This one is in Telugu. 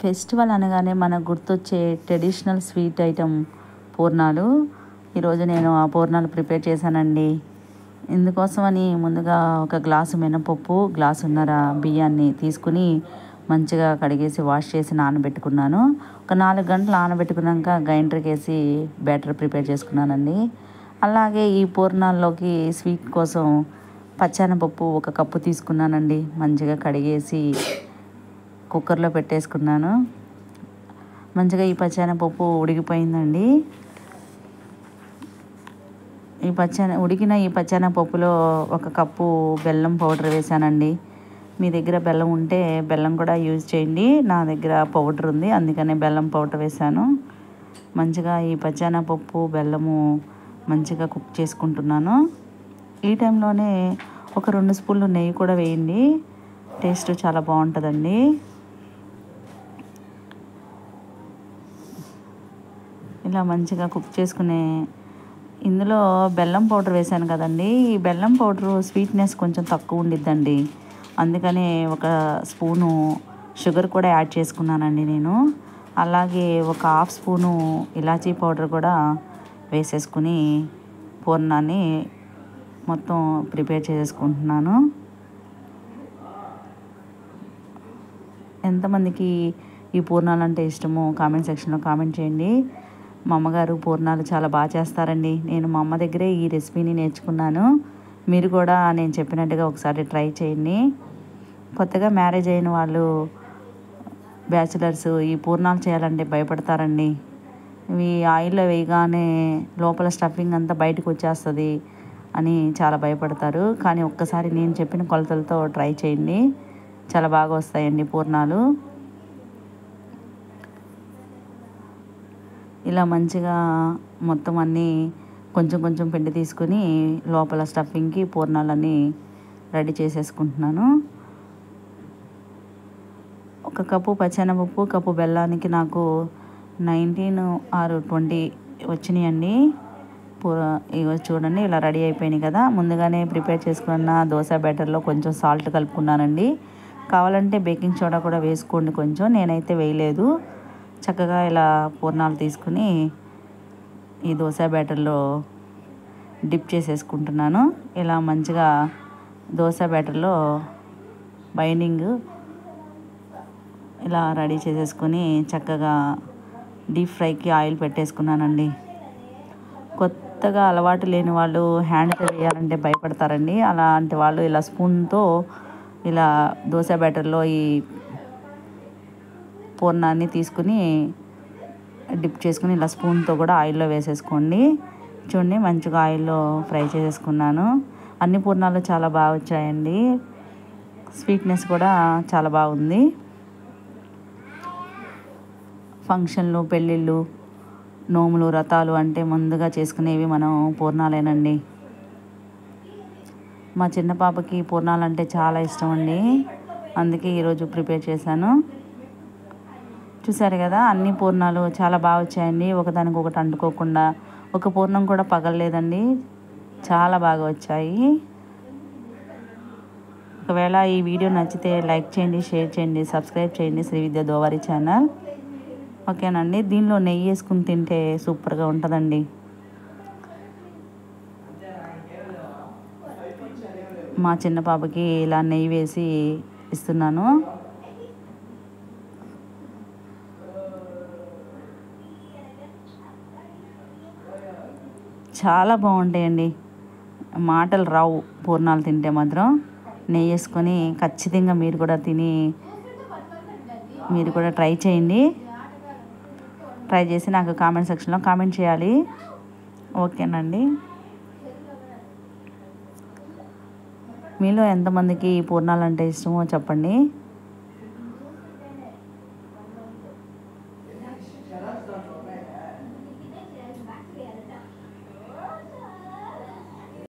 ఫెస్టివల్ అనగానే మనకు గుర్తొచ్చే ట్రెడిషనల్ స్వీట్ ఐటెం పూర్ణాలు. ఈరోజు నేను ఆ పూర్ణాలు ప్రిపేర్ చేశానండి. ఇందుకోసమని ముందుగా ఒక గ్లాసు మినపప్పు, గ్లాసున్నర బియ్యాన్ని తీసుకుని మంచిగా కడిగేసి వాష్ చేసి నానబెట్టుకున్నాను. ఒక 4 గంటలు నానబెట్టుకున్నాక గ్రైండర్కి వేసి బ్యాటర్ ప్రిపేర్ చేసుకున్నానండి. అలాగే ఈ పూర్ణాల్లోకి స్వీట్ కోసం పచ్చెనపప్పు 1 కప్పు తీసుకున్నానండి. మంచిగా కడిగేసి కుక్కర్లో పెట్టేసుకున్నాను. మంచిగా ఈ పచ్చెనపప్పు ఉడికిపోయిందండి. ఉడికిన ఈ పచ్చెనపప్పులో 1 కప్పు బెల్లం పౌడర్ వేసానండి. మీ దగ్గర బెల్లం ఉంటే బెల్లం కూడా యూజ్ చేయండి. నా దగ్గర పౌడర్ ఉంది, అందుకనే బెల్లం పౌడర్ వేసాను. మంచిగా ఈ పచ్చెనపప్పు బెల్లము మంచిగా కుక్ చేసుకుంటున్నాను. ఈ టైంలోనే ఒక 2 స్పూన్లు నెయ్యి కూడా వేయండి, టేస్ట్ చాలా బాగుంటుందండి. ఇలా మంచిగా కుక్ చేసుకునే ఇందులో బెల్లం పౌడర్ వేసాను కదండి. ఈ బెల్లం పౌడరు స్వీట్నెస్ కొంచెం తక్కువ ఉండిద్దండి, అందుకని 1 స్పూను షుగర్ కూడా యాడ్ చేసుకున్నానండి నేను. అలాగే 1/2 స్పూను ఇలాచీ పౌడర్ కూడా వేసేసుకుని పూర్ణాన్ని మొత్తం ప్రిపేర్ చేసుకుంటున్నాను. ఎంతమందికి ఈ పూర్ణాలు అంటే ఇష్టమో కామెంట్ సెక్షన్లో కామెంట్ చేయండి. మా అమ్మగారు పూర్ణాలు చాలా బాగా చేస్తారండి. నేను మా అమ్మ దగ్గరే ఈ రెసిపీని నేర్చుకున్నాను. మీరు కూడా నేను చెప్పినట్టుగా ఒకసారి ట్రై చేయండి. కొత్తగా మ్యారేజ్ అయిన వాళ్ళు, బ్యాచిలర్స్ ఈ పూర్ణాలు చేయాలంటే భయపడతారండి. ఇవి ఆయిల్లో వేయగానే లోపల స్టఫింగ్ అంతా బయటకు వచ్చేస్తుంది అని చాలా భయపడతారు. కానీ ఒక్కసారి నేను చెప్పిన కొలతలతో ట్రై చేయండి, చాలా బాగా వస్తాయండి పూర్ణాలు. ఇలా మంచిగా మొత్తం అన్నీ కొంచెం కొంచెం పిండి తీసుకుని లోపల స్టఫింగ్కి పూర్ణాలన్నీ రెడీ చేసేసుకుంటున్నాను. 1 కప్పు పచ్చెనపప్పు, కప్పు బెల్లానికి నాకు 19 or 20 వచ్చినాయండి. ఇగో చూడండి, ఇలా రెడీ అయిపోయినాయి కదా. ముందుగానే ప్రిపేర్ చేసుకున్న దోశ బ్యాటర్లో కొంచెం సాల్ట్ కలుపుకున్నానండి. కావాలంటే బేకింగ్ సోడా కూడా వేసుకోండి కొంచెం, నేనైతే వేయలేదు. చక్కగా ఇలా పూర్ణాలు తీసుకుని ఈ దోశ బ్యాటర్లో డిప్ చేసేసుకుంటున్నాను. ఇలా మంచిగా దోశ బ్యాటర్లో బైండింగ్ ఇలా రెడీ చేసేసుకొని చక్కగా డీప్ ఫ్రైకి ఆయిల్ పెట్టేసుకున్నానండి. కొత్తగా అలవాటు లేని వాళ్ళు హ్యాండ్తో వేయాలంటే భయపడతారండి. అలాంటి వాళ్ళు ఇలా స్పూన్తో ఇలా దోశ బ్యాటర్లో ఈ పూర్ణాన్ని తీసుకుని డిప్ చేసుకుని ఇలా స్పూన్తో కూడా ఆయిల్లో వేసేసుకోండి. చూడండి, మంచిగా ఆయిల్లో ఫ్రై చేసేసుకున్నాను. అన్ని పూర్ణాలు చాలా బాగా వచ్చాయండి. స్వీట్నెస్ కూడా చాలా బాగుంది. ఫంక్షన్లు, పెళ్ళిళ్ళు, నోములు, వ్రతాలు అంటే ముందుగా చేసుకునేవి మనం పూర్ణాలేనండి. మా చిన్న పాపకి పూర్ణాలు అంటే చాలా ఇష్టం అండి, అందుకే ఈరోజు ప్రిపేర్ చేశాను. చూసారు కదా, అన్ని పూర్ణాలు చాలా బాగా వచ్చాయండి. ఒకదానికొకటి అంటుకోకుండా, ఒక పూర్ణం కూడా పగలలేదండి, చాలా బాగా వచ్చాయి. ఒకవేళ ఈ వీడియో నచ్చితే లైక్ చేయండి, షేర్ చేయండి, సబ్స్క్రైబ్ చేయండి శ్రీ విద్య దోవారి ఛానల్. ఓకేనండి. దీనిలో నెయ్యి వేసుకుని తింటే సూపర్గా ఉంటుందండి. మా చిన్న పాపకి ఇలా నెయ్యి వేసి ఇస్తున్నాను. చాలా బాగుంటాయండి, మాటలు రావు పూర్ణాలు తింటే మాత్రం. నెయ్యి వేసుకొని ఖచ్చితంగా మీరు కూడా మీరు కూడా ట్రై చేయండి. ట్రై చేసి నాకు కామెంట్ సెక్షన్లో కామెంట్ చేయాలి. ఓకేనండి. మీలో ఎంతమందికి పూర్ణాలు అంటే ఇష్టమో చెప్పండి.